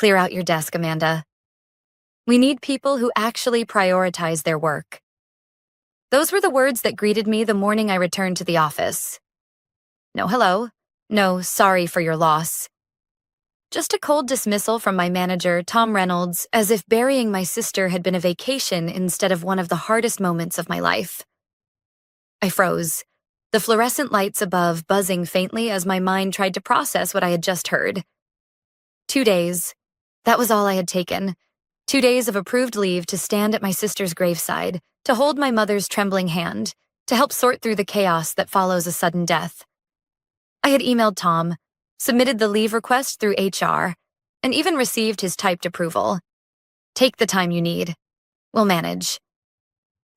Clear out your desk, Amanda. We need people who actually prioritize their work. Those were the words that greeted me the morning I returned to the office. No hello. No sorry for your loss. Just a cold dismissal from my manager, Tom Reynolds, as if burying my sister had been a vacation instead of one of the hardest moments of my life. I froze, the fluorescent lights above buzzing faintly as my mind tried to process what I had just heard. 2 days. That was all I had taken. 2 days of approved leave to stand at my sister's graveside, to hold my mother's trembling hand, to help sort through the chaos that follows a sudden death. I had emailed Tom, submitted the leave request through HR, and even received his typed approval. Take the time you need. We'll manage.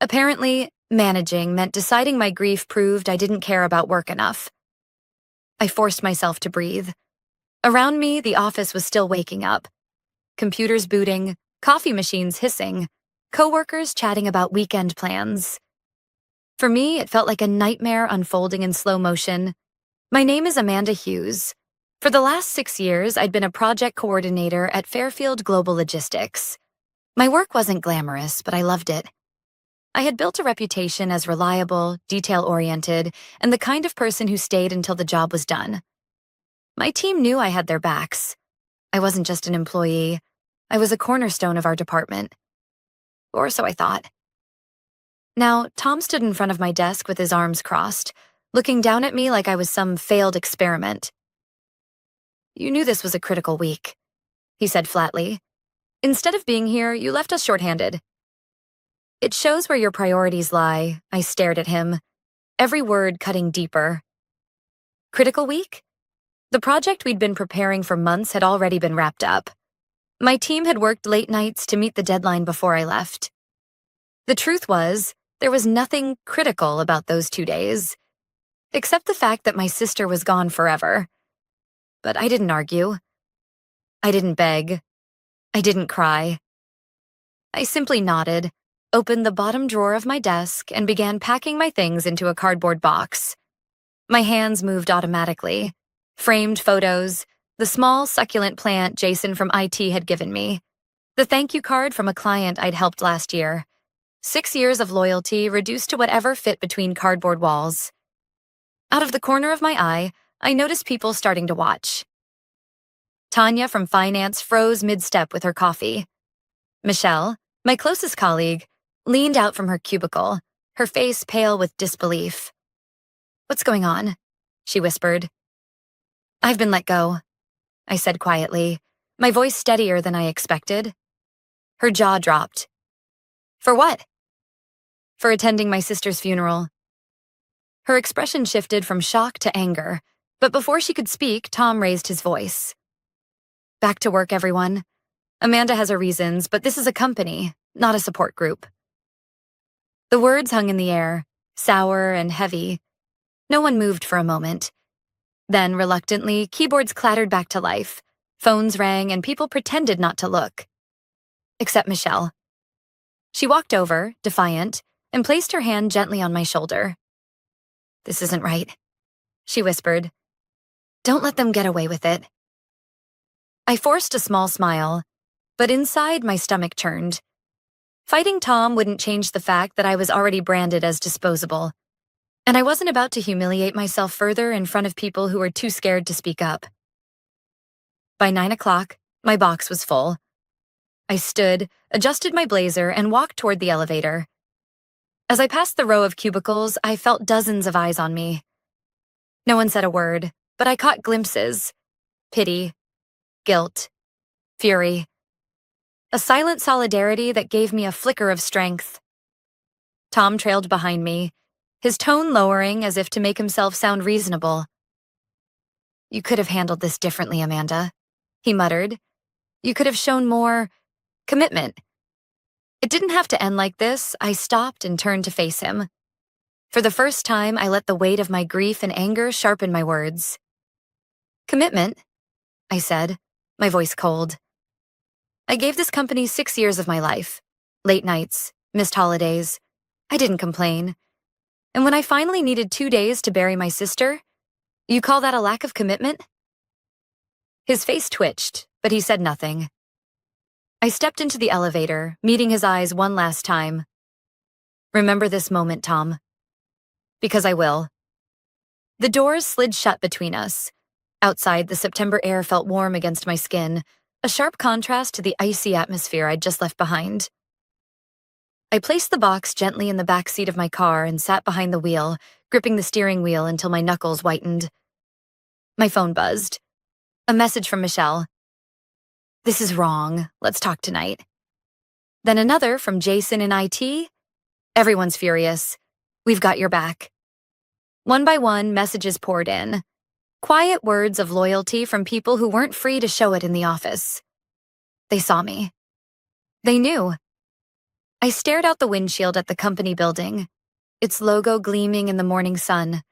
Apparently, managing meant deciding my grief proved I didn't care about work enough. I forced myself to breathe. Around me, the office was still waking up. Computers booting, coffee machines hissing, coworkers chatting about weekend plans. For me, it felt like a nightmare unfolding in slow motion. My name is Amanda Hughes. For the last 6 years, I'd been a project coordinator at Fairfield Global Logistics. My work wasn't glamorous, but I loved it. I had built a reputation as reliable, detail-oriented, and the kind of person who stayed until the job was done. My team knew I had their backs. I wasn't just an employee. I was a cornerstone of our department. Or so I thought. Now, Tom stood in front of my desk with his arms crossed, looking down at me like I was some failed experiment. You knew this was a critical week, he said flatly. Instead of being here, you left us shorthanded. It shows where your priorities lie, I stared at him, every word cutting deeper. Critical week? The project we'd been preparing for months had already been wrapped up. My team had worked late nights to meet the deadline before I left. The truth was, there was nothing critical about those 2 days, except the fact that my sister was gone forever. But I didn't argue. I didn't beg. I didn't cry. I simply nodded, opened the bottom drawer of my desk, and began packing my things into a cardboard box. My hands moved automatically. Framed photos, the small succulent plant Jason from IT had given me, the thank you card from a client I'd helped last year. 6 years of loyalty reduced to whatever fit between cardboard walls. Out of the corner of my eye, I noticed people starting to watch. Tanya from finance froze mid-step with her coffee. Michelle, my closest colleague, leaned out from her cubicle, her face pale with disbelief. What's going on? She whispered. I've been let go, I said quietly, my voice steadier than I expected. Her jaw dropped. For what? For attending my sister's funeral. Her expression shifted from shock to anger, but before she could speak, Tom raised his voice. Back to work, everyone. Amanda has her reasons, but this is a company, not a support group. The words hung in the air, sour and heavy. No one moved for a moment. Then, reluctantly, keyboards clattered back to life, phones rang, and people pretended not to look. Except Michelle. She walked over, defiant, and placed her hand gently on my shoulder. This isn't right, she whispered. Don't let them get away with it. I forced a small smile, but inside my stomach churned. Fighting Tom wouldn't change the fact that I was already branded as disposable, and I wasn't about to humiliate myself further in front of people who were too scared to speak up. By 9 o'clock, my box was full. I stood, adjusted my blazer, and walked toward the elevator. As I passed the row of cubicles, I felt dozens of eyes on me. No one said a word, but I caught glimpses. Pity, guilt, fury. A silent solidarity that gave me a flicker of strength. Tom trailed behind me, his tone lowering as if to make himself sound reasonable. You could have handled this differently, Amanda, he muttered. You could have shown more commitment. It didn't have to end like this. I stopped and turned to face him. For the first time, I let the weight of my grief and anger sharpen my words. Commitment, I said, my voice cold. I gave this company 6 years of my life. Late nights, missed holidays. I didn't complain. And when I finally needed 2 days to bury my sister, you call that a lack of commitment? His face twitched, but he said nothing, I stepped into the elevator, meeting his eyes one last time. Remember this moment, Tom. Because I will. The doors slid shut between us. Outside, the September air felt warm against my skin, a sharp contrast to the icy atmosphere I'd just left behind. I placed the box gently in the back seat of my car and sat behind the wheel, gripping the steering wheel until my knuckles whitened. My phone buzzed. A message from Michelle. This is wrong. Let's talk tonight. Then another from Jason in IT. Everyone's furious. We've got your back. One by one, messages poured in. Quiet words of loyalty from people who weren't free to show it in the office. They saw me. They knew. I stared out the windshield at the company building, its logo gleaming in the morning sun.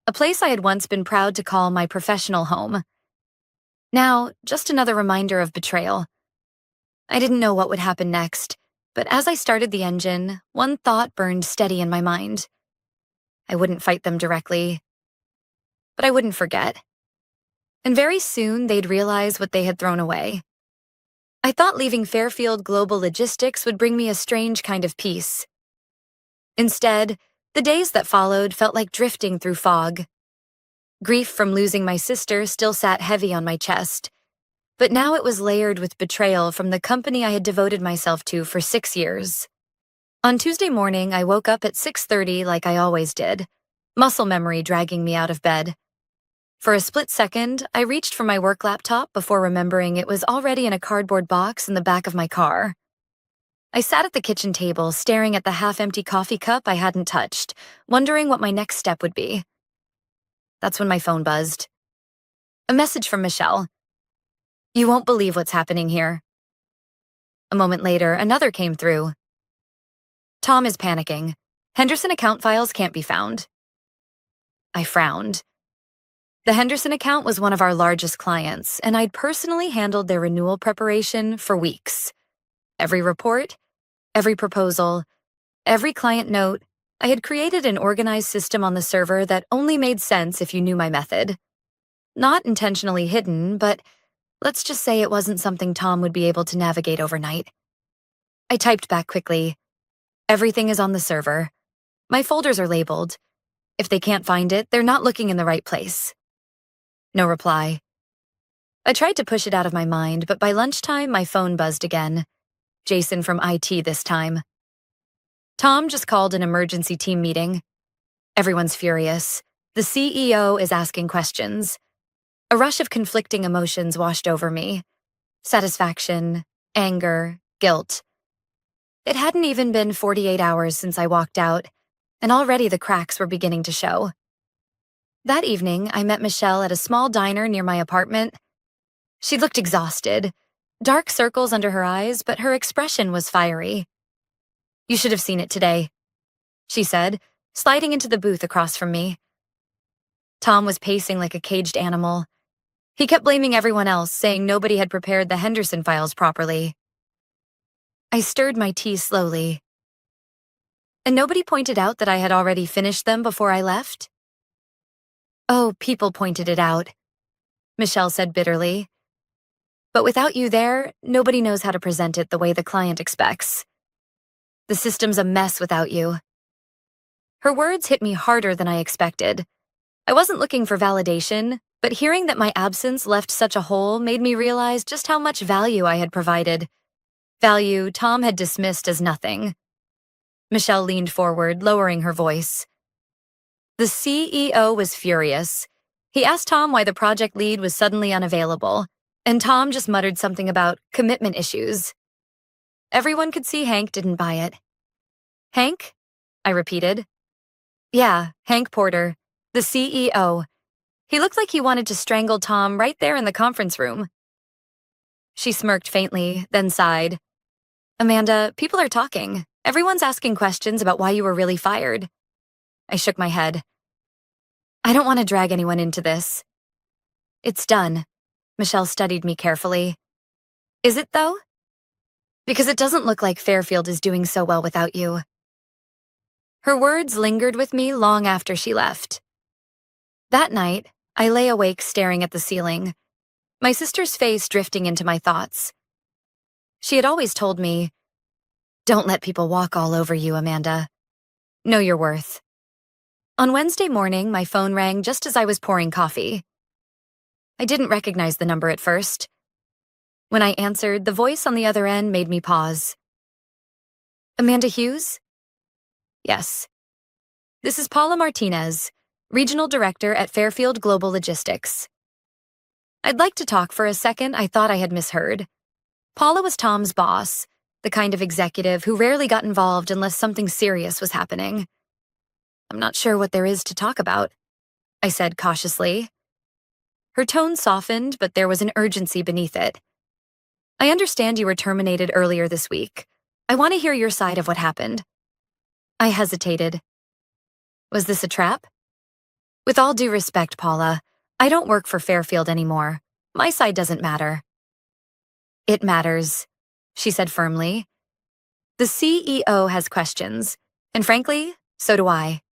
A place I had once been proud to call my professional home. Now, just another reminder of betrayal. I didn't know what would happen next, but as I started the engine, one thought burned steady in my mind. I wouldn't fight them directly, but I wouldn't forget. And very soon they'd realize what they had thrown away. I thought leaving Fairfield Global Logistics would bring me a strange kind of peace. Instead, the days that followed felt like drifting through fog. Grief from losing my sister still sat heavy on my chest, but now it was layered with betrayal from the company I had devoted myself to for 6 years. On Tuesday morning, I woke up at 6:30 like I always did, muscle memory dragging me out of bed. For a split second, I reached for my work laptop before remembering it was already in a cardboard box in the back of my car. I sat at the kitchen table, staring at the half-empty coffee cup I hadn't touched, wondering what my next step would be. That's when my phone buzzed. A message from Michelle. You won't believe what's happening here. A moment later, another came through. Tom is panicking. Henderson account files can't be found. I frowned. The Henderson account was one of our largest clients, and I'd personally handled their renewal preparation for weeks. Every report, every proposal, every client note, I had created an organized system on the server that only made sense if you knew my method. Not intentionally hidden, but let's just say it wasn't something Tom would be able to navigate overnight. I typed back quickly. Everything is on the server. My folders are labeled. If they can't find it, they're not looking in the right place. No reply. I tried to push it out of my mind, but by lunchtime, my phone buzzed again. Jason from IT this time. Tom just called an emergency team meeting. Everyone's furious. The CEO is asking questions. A rush of conflicting emotions washed over me. Satisfaction, anger, guilt. It hadn't even been 48 hours since I walked out, and already the cracks were beginning to show. That evening, I met Michelle at a small diner near my apartment. She looked exhausted, dark circles under her eyes, but her expression was fiery. You should have seen it today, she said, sliding into the booth across from me. Tom was pacing like a caged animal. He kept blaming everyone else, saying nobody had prepared the Henderson files properly. I stirred my tea slowly. And nobody pointed out that I had already finished them before I left? Oh, people pointed it out, Michelle said bitterly. But without you there, nobody knows how to present it the way the client expects. The system's a mess without you. Her words hit me harder than I expected. I wasn't looking for validation, but hearing that my absence left such a hole made me realize just how much value I had provided. Value Tom had dismissed as nothing. Michelle leaned forward, lowering her voice. The CEO was furious. He asked Tom why the project lead was suddenly unavailable, and Tom just muttered something about commitment issues. Everyone could see Hank didn't buy it. Hank? I repeated. Yeah, Hank Porter, the CEO. He looked like he wanted to strangle Tom right there in the conference room. She smirked faintly, then sighed. Amanda, people are talking. Everyone's asking questions about why you were really fired. I shook my head. I don't want to drag anyone into this. It's done. Michelle studied me carefully. Is it, though? Because it doesn't look like Fairfield is doing so well without you. Her words lingered with me long after she left. That night, I lay awake staring at the ceiling, my sister's face drifting into my thoughts. She had always told me, "Don't let people walk all over you, Amanda. Know your worth." On Wednesday morning, my phone rang just as I was pouring coffee. I didn't recognize the number at first. When I answered, the voice on the other end made me pause. "Amanda Hughes?" "Yes." "This is Paula Martinez, Regional Director at Fairfield Global Logistics." "I'd like to talk for a second." I thought I had misheard. Paula was Tom's boss, the kind of executive who rarely got involved unless something serious was happening. "I'm not sure what there is to talk about," I said cautiously. Her tone softened, but there was an urgency beneath it. "I understand you were terminated earlier this week. I want to hear your side of what happened." I hesitated. "Was this a trap?" "With all due respect, Paula, I don't work for Fairfield anymore. My side doesn't matter." "It matters," she said firmly. "The CEO has questions, and frankly, so do I."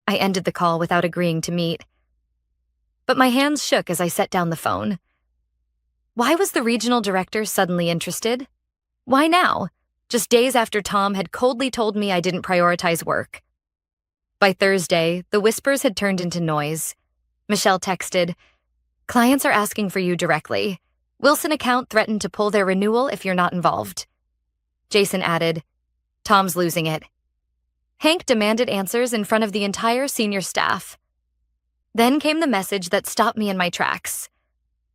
I ended the call without agreeing to meet. But my hands shook as I set down the phone. Why was the regional director suddenly interested? Why now? Just days after Tom had coldly told me I didn't prioritize work. By Thursday, the whispers had turned into noise. Michelle texted, "Clients are asking for you directly. Wilson account threatened to pull their renewal if you're not involved." Jason added, "Tom's losing it." Hank demanded answers in front of the entire senior staff. Then came the message that stopped me in my tracks.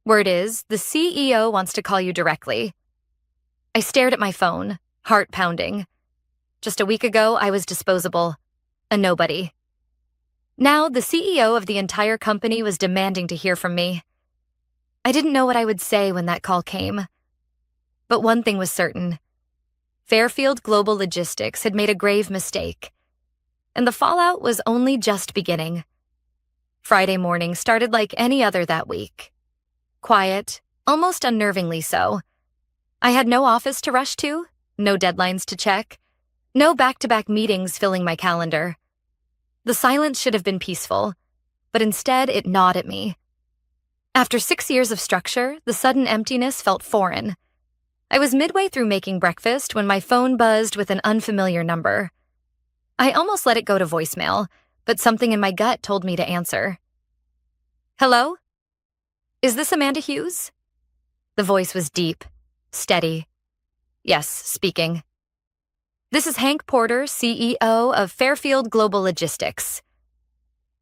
Word is, the CEO wants to call you directly. I stared at my phone, heart pounding. Just a week ago, I was disposable, a nobody. Now, the CEO of the entire company was demanding to hear from me. I didn't know what I would say when that call came. But one thing was certain. Fairfield Global Logistics had made a grave mistake. And the fallout was only just beginning. Friday morning started like any other that week. Quiet, almost unnervingly so. I had no office to rush to, no deadlines to check, no back-to-back meetings filling my calendar. The silence should have been peaceful, but instead it gnawed at me. After 6 years of structure, the sudden emptiness felt foreign. I was midway through making breakfast when my phone buzzed with an unfamiliar number. I almost let it go to voicemail, but something in my gut told me to answer. "Hello? Is this Amanda Hughes?" The voice was deep, steady. "Yes, speaking." "This is Hank Porter, CEO of Fairfield Global Logistics."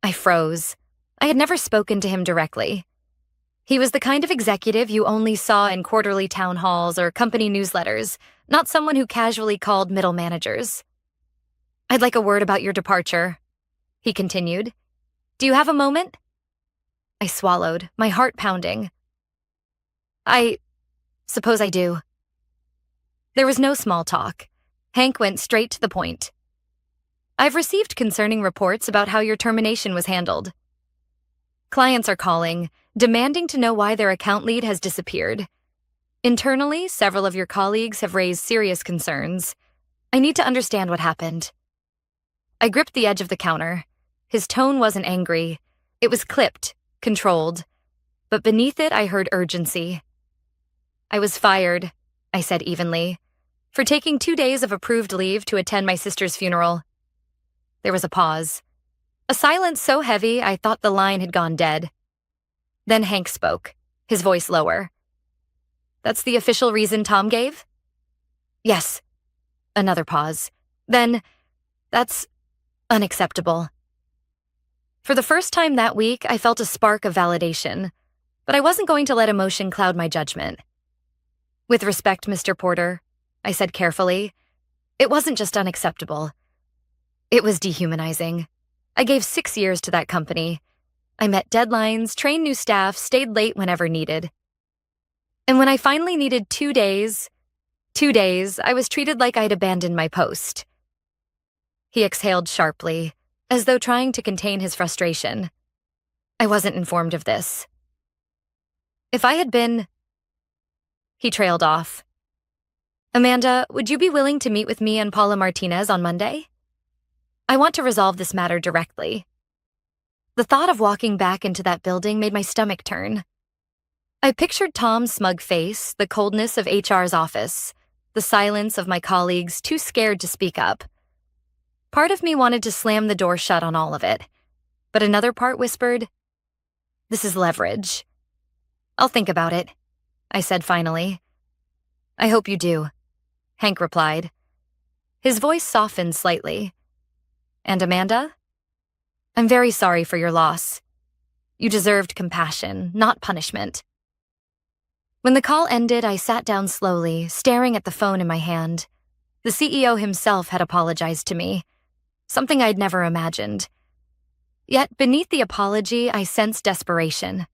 I froze. I had never spoken to him directly. He was the kind of executive you only saw in quarterly town halls or company newsletters, not someone who casually called middle managers. "I'd like a word about your departure," he continued. "Do you have a moment?" I swallowed, my heart pounding. "I suppose I do." There was no small talk. Hank went straight to the point. "I've received concerning reports about how your termination was handled. Clients are calling, demanding to know why their account lead has disappeared. Internally, several of your colleagues have raised serious concerns. I need to understand what happened." I gripped the edge of the counter. His tone wasn't angry. It was clipped, controlled. But beneath it, I heard urgency. "I was fired," I said evenly, "for taking 2 days of approved leave to attend my sister's funeral." There was a pause. A silence so heavy I thought the line had gone dead. Then Hank spoke, his voice lower. "That's the official reason Tom gave?" "Yes." Another pause. Then, "That's unacceptable." For the first time that week, I felt a spark of validation, but I wasn't going to let emotion cloud my judgment. "With respect, Mr. Porter," I said carefully, "it wasn't just unacceptable. It was dehumanizing. I gave 6 years to that company. I met deadlines, trained new staff, stayed late whenever needed. And when I finally needed 2 days, I was treated like I'd abandoned my post." He exhaled sharply, as though trying to contain his frustration. "I wasn't informed of this." "If I had been..." He trailed off. "Amanda, would you be willing to meet with me and Paula Martinez on Monday? I want to resolve this matter directly." The thought of walking back into that building made my stomach turn. I pictured Tom's smug face, the coldness of HR's office, the silence of my colleagues too scared to speak up. Part of me wanted to slam the door shut on all of it, but another part whispered, "This is leverage." "I'll think about it," I said finally. "I hope you do," Hank replied. His voice softened slightly. "And Amanda? I'm very sorry for your loss. You deserved compassion, not punishment." When the call ended, I sat down slowly, staring at the phone in my hand. The CEO himself had apologized to me, something I'd never imagined. Yet beneath the apology, I sensed desperation.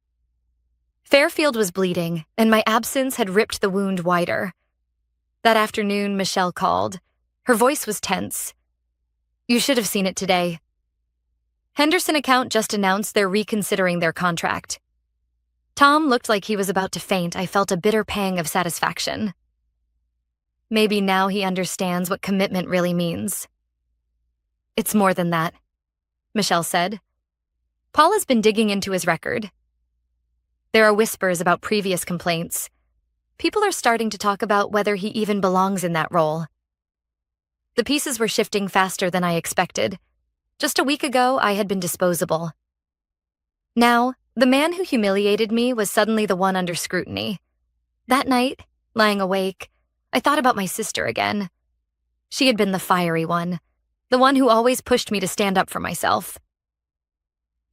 Fairfield was bleeding, and my absence had ripped the wound wider. That afternoon, Michelle called. Her voice was tense. "You should have seen it today. Henderson account just announced they're reconsidering their contract." Tom looked like he was about to faint. I felt a bitter pang of satisfaction. Maybe now he understands what commitment really means. "It's more than that," Michelle said. "Paul has been digging into his record. There are whispers about previous complaints. People are starting to talk about whether he even belongs in that role." The pieces were shifting faster than I expected. Just a week ago, I had been disposable. Now, the man who humiliated me was suddenly the one under scrutiny. That night, lying awake, I thought about my sister again. She had been the fiery one, the one who always pushed me to stand up for myself.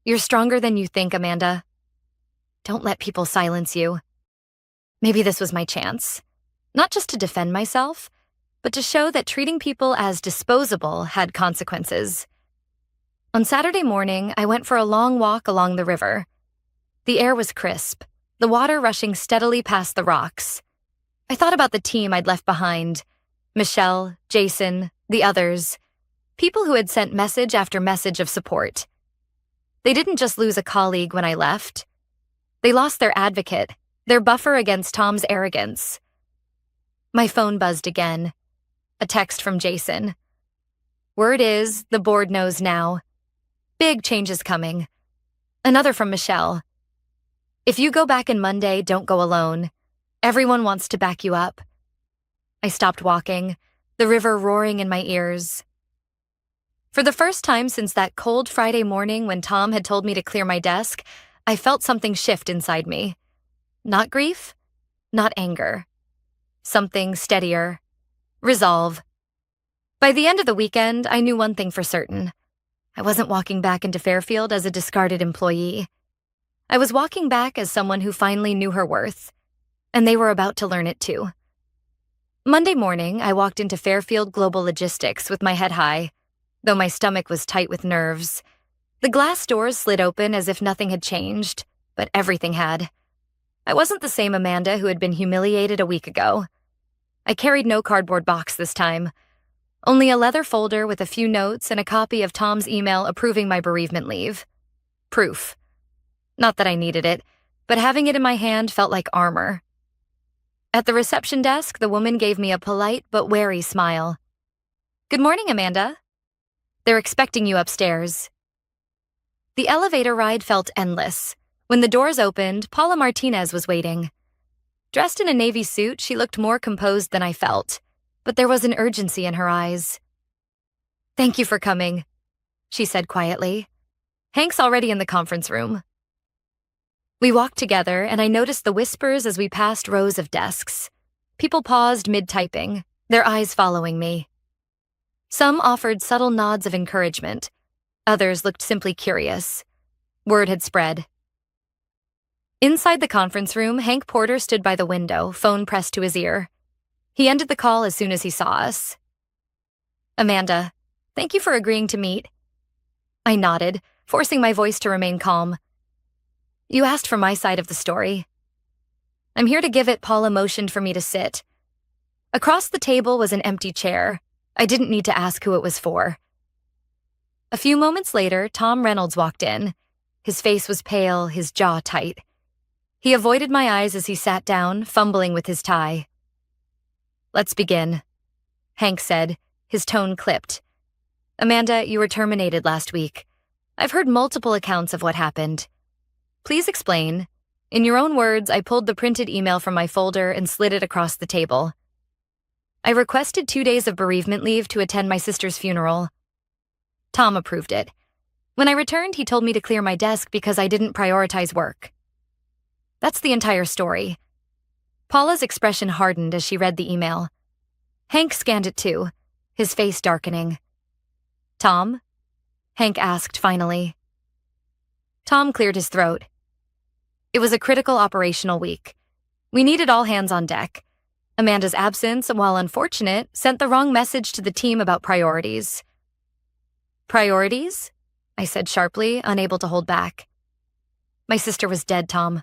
"You're stronger than you think, Amanda. Don't let people silence you." Maybe this was my chance. Not just to defend myself, but to show that treating people as disposable had consequences. On Saturday morning, I went for a long walk along the river. The air was crisp, the water rushing steadily past the rocks. I thought about the team I'd left behind: Michelle, Jason, the others, people who had sent message after message of support. They didn't just lose a colleague when I left. They lost their advocate, their buffer against Tom's arrogance. My phone buzzed again. A text from Jason. "Word is, the board knows now. Big changes coming." Another from Michelle. "If you go back in Monday, don't go alone. Everyone wants to back you up." I stopped walking, the river roaring in my ears. For the first time since that cold Friday morning when Tom had told me to clear my desk, I felt something shift inside me. Not grief, not anger. Something steadier. Resolve. By the end of the weekend, I knew one thing for certain. I wasn't walking back into Fairfield as a discarded employee. I was walking back as someone who finally knew her worth, and they were about to learn it too. Monday morning, I walked into Fairfield Global Logistics with my head high, though my stomach was tight with nerves. The glass doors slid open as if nothing had changed, but everything had. I wasn't the same Amanda who had been humiliated a week ago. I carried no cardboard box this time, only a leather folder with a few notes and a copy of Tom's email approving my bereavement leave. Proof. Not that I needed it, but having it in my hand felt like armor. At the reception desk, the woman gave me a polite but wary smile. "Good morning, Amanda. They're expecting you upstairs." The elevator ride felt endless. When the doors opened, Paula Martinez was waiting. Dressed in a navy suit, she looked more composed than I felt, but there was an urgency in her eyes. "Thank you for coming," she said quietly. "Hank's already in the conference room." We walked together, and I noticed the whispers as we passed rows of desks. People paused mid-typing, their eyes following me. Some offered subtle nods of encouragement. Others looked simply curious. Word had spread. Inside the conference room, Hank Porter stood by the window, phone pressed to his ear. He ended the call as soon as he saw us. "Amanda, thank you for agreeing to meet." I nodded, forcing my voice to remain calm. "You asked for my side of the story. I'm here to give it." Paula motioned for me to sit. Across the table was an empty chair. I didn't need to ask who it was for. A few moments later, Tom Reynolds walked in. His face was pale, his jaw tight. He avoided my eyes as he sat down, fumbling with his tie. "Let's begin," Hank said, his tone clipped. "Amanda, you were terminated last week. I've heard multiple accounts of what happened. Please explain. In your own words, I pulled the printed email from my folder and slid it across the table. I requested 2 days of bereavement leave to attend my sister's funeral. Tom approved it. When I returned, he told me to clear my desk because I didn't prioritize work. That's the entire story. Paula's expression hardened as she read the email. Hank scanned it too, his face darkening. Tom? Hank asked finally. Tom cleared his throat. It was a critical operational week. We needed all hands on deck. Amanda's absence, while unfortunate, sent the wrong message to the team about priorities. Priorities? I said sharply, unable to hold back. My sister was dead, Tom.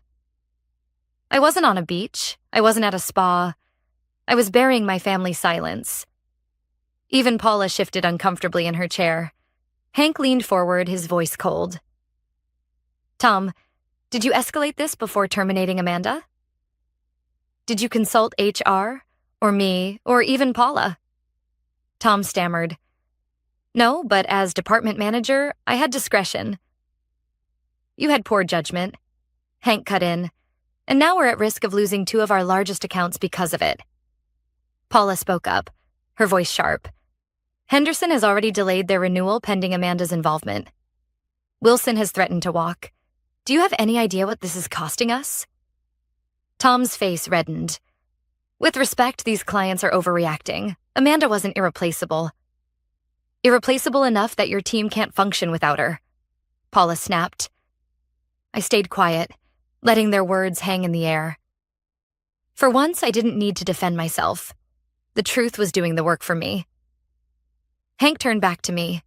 I wasn't on a beach. I wasn't at a spa. I was burying my family's silence. Even Paula shifted uncomfortably in her chair. Hank leaned forward, his voice cold. Tom, did you escalate this before terminating Amanda? Did you consult HR, or me, or even Paula? Tom stammered. No, but as department manager, I had discretion. You had poor judgment. Hank cut in. And now we're at risk of losing 2 of our largest accounts because of it. Paula spoke up, her voice sharp. Henderson has already delayed their renewal pending Amanda's involvement. Wilson has threatened to walk. Do you have any idea what this is costing us? Tom's face reddened. With respect, these clients are overreacting. Amanda wasn't irreplaceable. Irreplaceable enough that your team can't function without her. Paula snapped. I stayed quiet, letting their words hang in the air. For once, I didn't need to defend myself. The truth was doing the work for me. Hank turned back to me.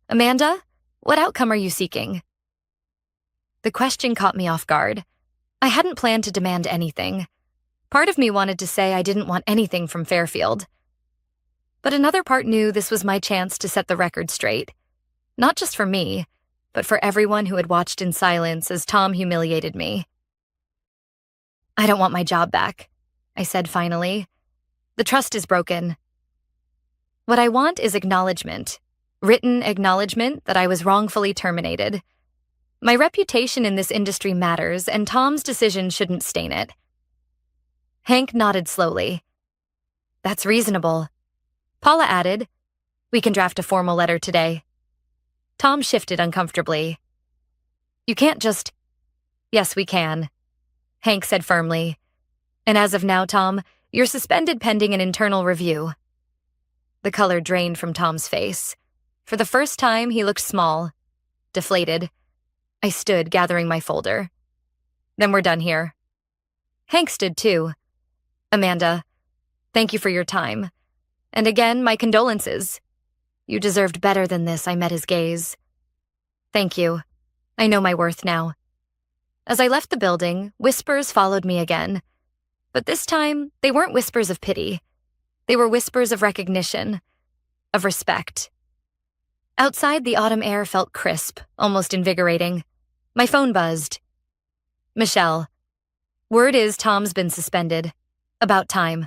Amanda, what outcome are you seeking? The question caught me off guard. I hadn't planned to demand anything. Part of me wanted to say I didn't want anything from Fairfield. But another part knew this was my chance to set the record straight. Not just for me, but for everyone who had watched in silence as Tom humiliated me. I don't want my job back, I said finally. The trust is broken. What I want is acknowledgement, written acknowledgement that I was wrongfully terminated. My reputation in this industry matters, and Tom's decision shouldn't stain it. Hank nodded slowly. That's reasonable. Paula added, we can draft a formal letter today. Tom shifted uncomfortably. You can't just... Yes, we can, Hank said firmly. And as of now, Tom, you're suspended pending an internal review. The color drained from Tom's face. For the first time, he looked small, deflated. I stood, gathering my folder. Then we're done here. Hank stood too. Amanda, thank you for your time. And again, my condolences. You deserved better than this, I met his gaze. Thank you. I know my worth now. As I left the building, whispers followed me again. But this time, they weren't whispers of pity. They were whispers of recognition, of respect. Outside, the autumn air felt crisp, almost invigorating. My phone buzzed. Michelle. Word is Tom's been suspended. About time.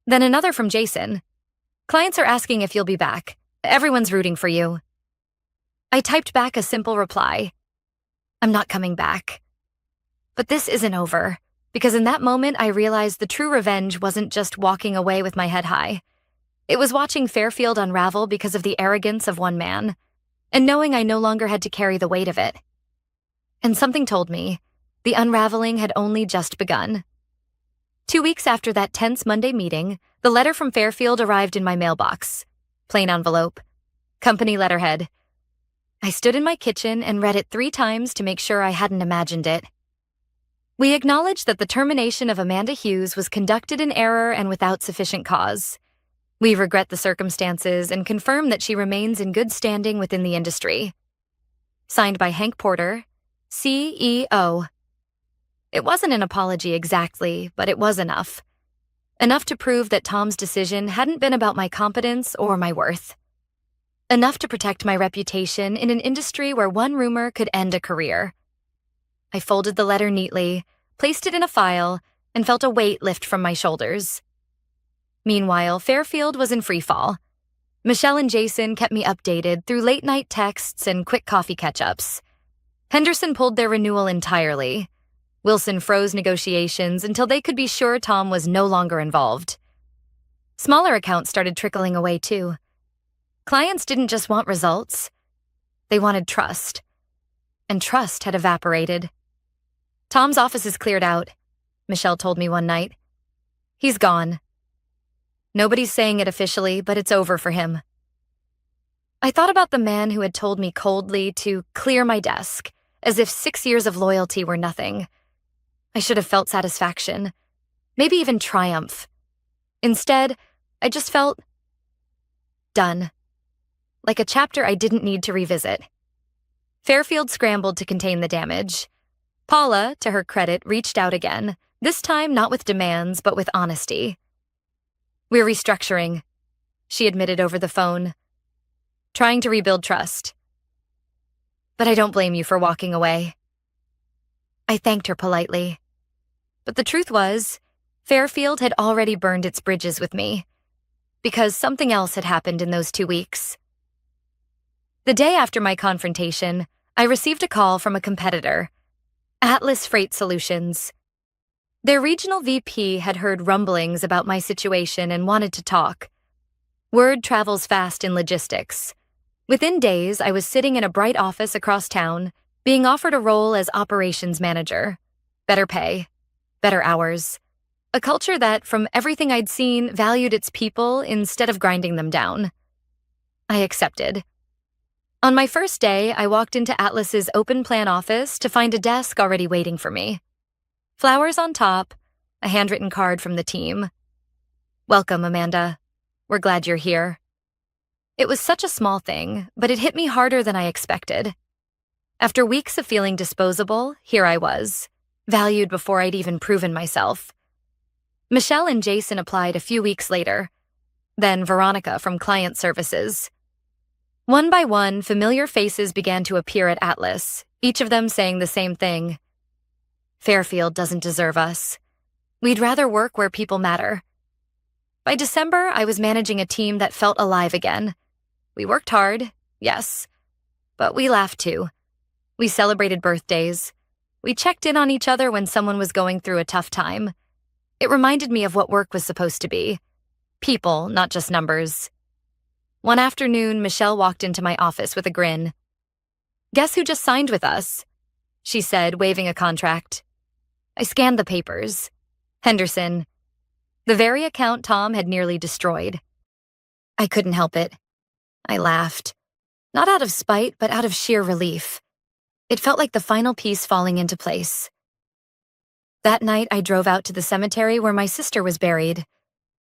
Then another from Jason. Clients are asking if you'll be back. Everyone's rooting for you. I typed back a simple reply. I'm not coming back. But this isn't over, because in that moment I realized the true revenge wasn't just walking away with my head high. It was watching Fairfield unravel because of the arrogance of one man, and knowing I no longer had to carry the weight of it. And something told me the unraveling had only just begun. 2 weeks after that tense Monday meeting, the letter from Fairfield arrived in my mailbox. Plain envelope. Company letterhead. I stood in my kitchen and read it 3 times to make sure I hadn't imagined it. We acknowledged that the termination of Amanda Hughes was conducted in error and without sufficient cause. We regret the circumstances and confirm that she remains in good standing within the industry. Signed by Hank Porter, CEO. It wasn't an apology exactly, but it was enough. Enough to prove that Tom's decision hadn't been about my competence or my worth. Enough to protect my reputation in an industry where one rumor could end a career. I folded the letter neatly, placed it in a file, and felt a weight lift from my shoulders. Meanwhile, Fairfield was in freefall. Michelle and Jason kept me updated through late-night texts and quick coffee catch-ups. Henderson pulled their renewal entirely, Wilson froze negotiations until they could be sure Tom was no longer involved. Smaller accounts started trickling away too. Clients didn't just want results. They wanted trust. And trust had evaporated. Tom's office is cleared out, Michelle told me one night. He's gone. Nobody's saying it officially, but it's over for him. I thought about the man who had told me coldly to clear my desk, as if 6 years of loyalty were nothing. I should have felt satisfaction, maybe even triumph. Instead, I just felt done, like a chapter I didn't need to revisit. Fairfield scrambled to contain the damage. Paula, to her credit, reached out again, this time not with demands, but with honesty. We're restructuring, she admitted over the phone. Trying to rebuild trust. But I don't blame you for walking away. I thanked her politely. But the truth was, Fairfield had already burned its bridges with me, because something else had happened in those 2 weeks. The day after my confrontation, I received a call from a competitor, Atlas Freight Solutions. Their regional VP had heard rumblings about my situation and wanted to talk. Word travels fast in logistics. Within days, I was sitting in a bright office across town, being offered a role as operations manager. Better pay, better hours. A culture that, from everything I'd seen, valued its people instead of grinding them down. I accepted. On my first day, I walked into Atlas's open plan office to find a desk already waiting for me. Flowers on top, a handwritten card from the team. Welcome, Amanda. We're glad you're here. It was such a small thing, but it hit me harder than I expected. After weeks of feeling disposable, here I was, valued before I'd even proven myself. Michelle and Jason applied a few weeks later, then Veronica from client services. One by one, familiar faces began to appear at Atlas, each of them saying the same thing. Fairfield doesn't deserve us. We'd rather work where people matter. By December, I was managing a team that felt alive again. We worked hard, yes, but we laughed too. We celebrated birthdays. We checked in on each other when someone was going through a tough time. It reminded me of what work was supposed to be. People, not just numbers. One afternoon, Michelle walked into my office with a grin. Guess who just signed with us? She said, waving a contract. I scanned the papers. Henderson. The very account Tom had nearly destroyed. I couldn't help it. I laughed. Not out of spite, but out of sheer relief. It felt like the final piece falling into place. That night, I drove out to the cemetery where my sister was buried.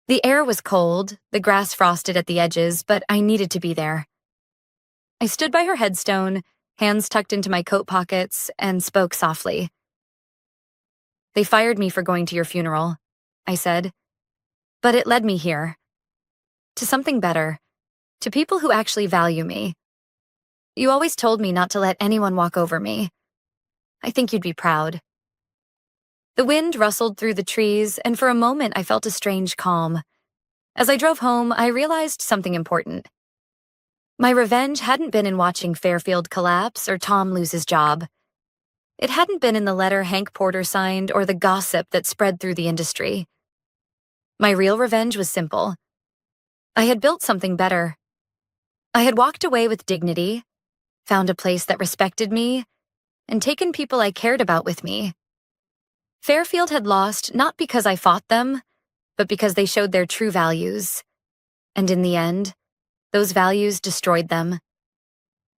The air was cold, the grass frosted at the edges, but I needed to be there. I stood by her headstone, hands tucked into my coat pockets, and spoke softly. They fired me for going to your funeral, I said. But it led me here. To something better. To people who actually value me. You always told me not to let anyone walk over me. I think you'd be proud. The wind rustled through the trees, and for a moment I felt a strange calm. As I drove home, I realized something important. My revenge hadn't been in watching Fairfield collapse or Tom lose his job. It hadn't been in the letter Hank Porter signed or the gossip that spread through the industry. My real revenge was simple. I had built something better. I had walked away with dignity, found a place that respected me, and taken people I cared about with me. Fairfield had lost not because I fought them, but because they showed their true values. And in the end, those values destroyed them.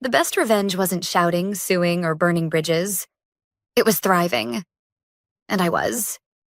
The best revenge wasn't shouting, suing, or burning bridges. It was thriving. And I was.